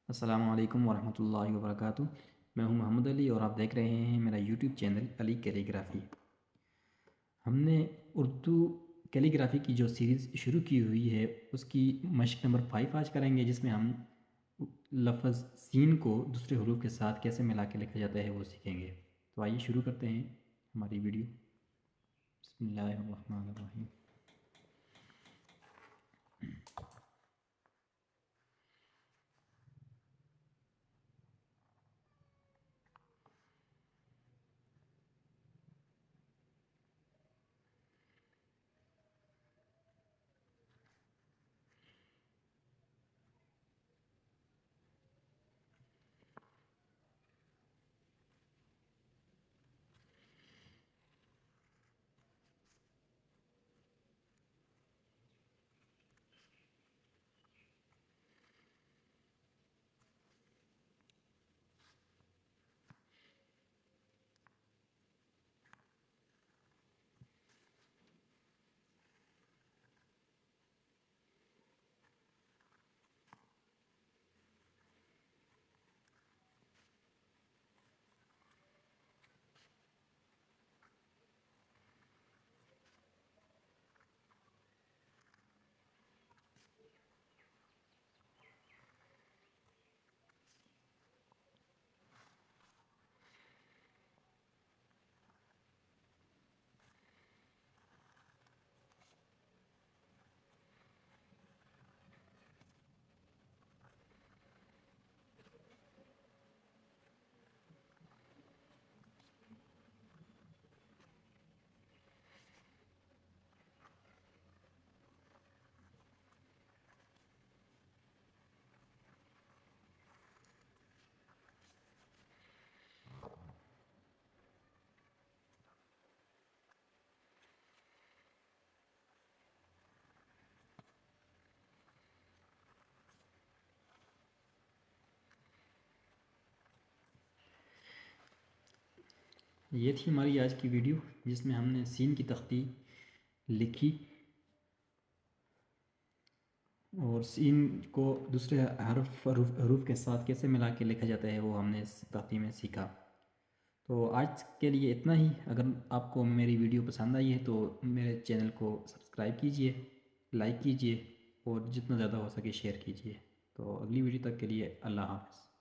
अस्सलामु अलैकुम वरहमतुल्लाहि वबरकातुहू। मैं हूं मोहम्मद अली और आप देख रहे हैं मेरा यूट्यूब चैनल अली कैलीग्राफ़ी। हमने उर्दू कैलीग्राफ़ी की जो सीरीज़ शुरू की हुई है उसकी मशक नंबर 5 आज करेंगे, जिसमें हम लफ्ज़ सीन को दूसरे हरूफ के साथ कैसे मिला के लिखा जाता है वो सीखेंगे। तो आइए शुरू करते हैं हमारी वीडियो। बिस्मिल्लाहिर्रहमानिर्रहीम। ये थी हमारी आज की वीडियो, जिसमें हमने सीन की तख्ती लिखी और सीन को दूसरे हरूफ के साथ कैसे मिला के लिखा जाता है वो हमने इस तख्ती में सीखा। तो आज के लिए इतना ही। अगर आपको मेरी वीडियो पसंद आई है तो मेरे चैनल को सब्सक्राइब कीजिए, लाइक कीजिए और जितना ज़्यादा हो सके शेयर कीजिए। तो अगली वीडियो तक के लिए अल्लाह हाफ़िज़।